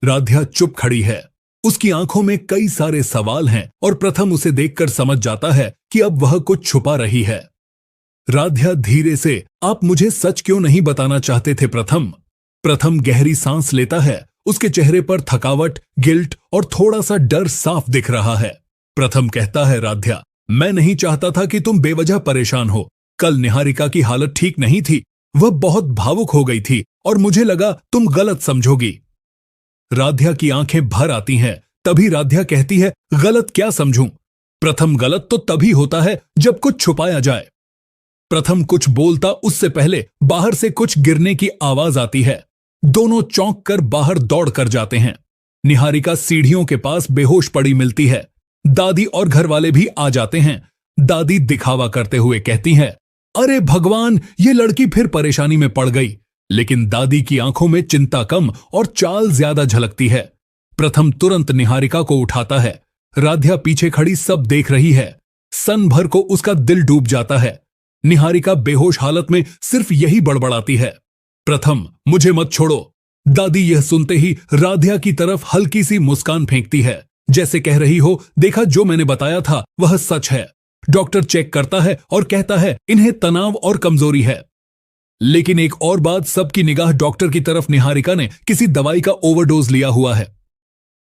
राध्या चुप खड़ी है। उसकी आंखों में कई सारे सवाल हैं और प्रथम उसे देखकर समझ जाता है कि अब वह कुछ छुपा रही है। राध्या धीरे से, आप मुझे सच क्यों नहीं बताना चाहते थे प्रथम? प्रथम गहरी सांस लेता है। उसके चेहरे पर थकावट, गिल्ट और थोड़ा सा डर साफ दिख रहा है। प्रथम कहता है, राध्या, मैं नहीं चाहता था कि तुम बेवजह परेशान हो। कल निहारिका की हालत ठीक नहीं थी। वह बहुत भावुक हो गई थी और मुझे लगा तुम गलत समझोगी। राध्या की आंखें भर आती हैं। तभी राध्या कहती है, गलत क्या समझूं? प्रथम, गलत तो तभी होता है जब कुछ छुपाया जाए। प्रथम कुछ बोलता उससे पहले बाहर से कुछ गिरने की आवाज आती है। दोनों चौंक कर बाहर दौड़ कर जाते हैं। निहारिका सीढ़ियों के पास बेहोश पड़ी मिलती है। दादी और घर वाले भी आ जाते हैं। दादी दिखावा करते हुए कहती हैं, अरे भगवान, ये लड़की फिर परेशानी में पड़ गई। लेकिन दादी की आंखों में चिंता कम और चाल ज्यादा झलकती है। प्रथम तुरंत निहारिका को उठाता है। राध्या पीछे खड़ी सब देख रही है। सन भर को उसका दिल डूब जाता है। निहारिका बेहोश हालत में सिर्फ यही बड़बड़ाती है, प्रथम, मुझे मत छोड़ो। दादी यह सुनते ही राध्या की तरफ हल्की सी मुस्कान फेंकती है, जैसे कह रही हो, देखा, जो मैंने बताया था वह सच है। डॉक्टर चेक करता है और कहता है, इन्हें तनाव और कमजोरी है। लेकिन एक और बात, सबकी निगाह डॉक्टर की तरफ। निहारिका ने किसी दवाई का ओवरडोज लिया हुआ है।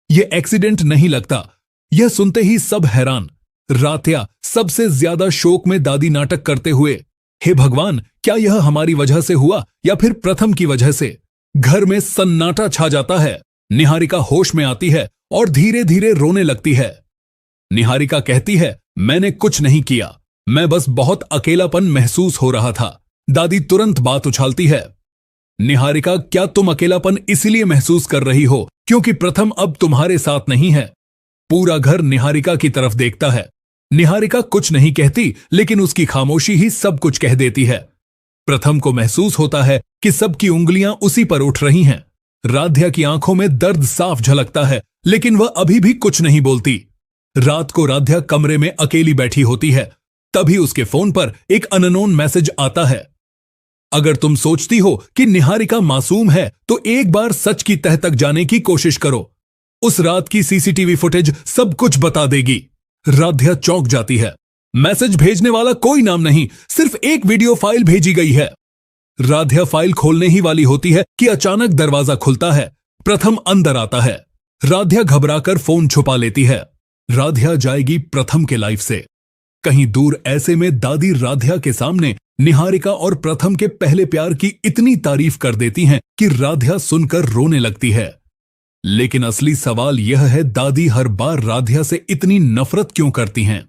यह एक्सीडेंट नहीं लगता। यह सुनते ही सब हैरान। राध्या सबसे ज्यादा शोक में दादी नाटक करते हुए, हे भगवान, क्या यह हमारी वजह से हुआ या फिर प्रथम की वजह से? घर में सन्नाटा छा जाता है। निहारिका होश में आती है और धीरे धीरे रोने लगती है। निहारिका कहती है, मैंने कुछ नहीं किया, मैं बस बहुत अकेलापन महसूस हो रहा था। दादी तुरंत बात उछालती है, निहारिका, क्या तुम अकेलापन इसलिए महसूस कर रही हो क्योंकि प्रथम अब तुम्हारे साथ नहीं है? पूरा घर निहारिका की तरफ देखता है। निहारिका कुछ नहीं कहती, लेकिन उसकी खामोशी ही सब कुछ कह देती है। प्रथम को महसूस होता है कि सबकी उंगलियां उसी पर उठ रही हैं। राध्या की आंखों में दर्द साफ झलकता है, लेकिन वह अभी भी कुछ नहीं बोलती। रात को राध्या कमरे में अकेली बैठी होती है। तभी उसके फोन पर एक अननोन मैसेज आता है, अगर तुम सोचती हो कि निहारिका मासूम है तो एक बार सच की तह तक जाने की कोशिश करो। उस रात की सीसीटीवी फुटेज सब कुछ बता देगी। राध्या चौंक जाती है। मैसेज भेजने वाला कोई नाम नहीं, सिर्फ एक वीडियो फाइल भेजी गई है। राध्या फाइल खोलने ही वाली होती है कि अचानक दरवाजा खुलता है। प्रथम अंदर आता है। राध्या घबराकर फोन छुपा लेती है। राध्या जाएगी प्रथम के लाइफ से कहीं दूर। ऐसे में दादी राध्या के सामने निहारिका और प्रथम के पहले प्यार की इतनी तारीफ कर देती हैं कि राध्या सुनकर रोने लगती है। लेकिन असली सवाल यह है, दादी हर बार राध्या से इतनी नफरत क्यों करती हैं?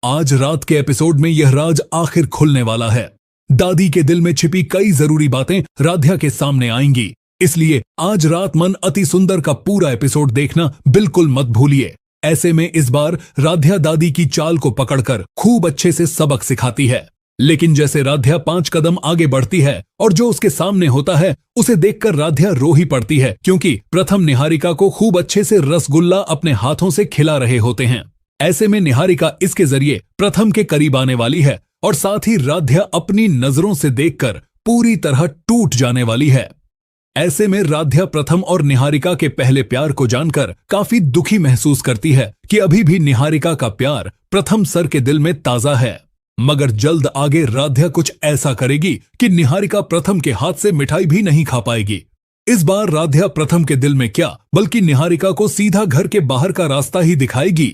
आज रात के एपिसोड में यह राज आखिर खुलने वाला है। दादी के दिल में छिपी कई जरूरी बातें राध्या के सामने आएंगी। इसलिए आज रात मन अति सुंदर का पूरा एपिसोड देखना बिल्कुल मत भूलिए। ऐसे में इस बार राध्या दादी की चाल को पकड़कर खूब अच्छे से सबक सिखाती है। लेकिन जैसे राध्या 5 कदम आगे बढ़ती है और जो उसके सामने होता है उसे देखकर राध्या रो ही पड़ती है, क्योंकि प्रथम निहारिका को खूब अच्छे से रसगुल्ला अपने हाथों से खिला रहे होते हैं। ऐसे में निहारिका इसके जरिए प्रथम के करीब आने वाली है और साथ ही राध्या अपनी नजरों से देखकर पूरी तरह टूट जाने वाली है। ऐसे में राध्या प्रथम और निहारिका के पहले प्यार को जानकर काफी दुखी महसूस करती है कि अभी भी निहारिका का प्यार प्रथम सर के दिल में ताजा है। मगर जल्द आगे राध्या कुछ ऐसा करेगी कि निहारिका प्रथम के हाथ से मिठाई भी नहीं खा पाएगी। इस बार राध्या प्रथम के दिल में क्या, बल्कि निहारिका को सीधा घर के बाहर का रास्ता ही दिखाएगी,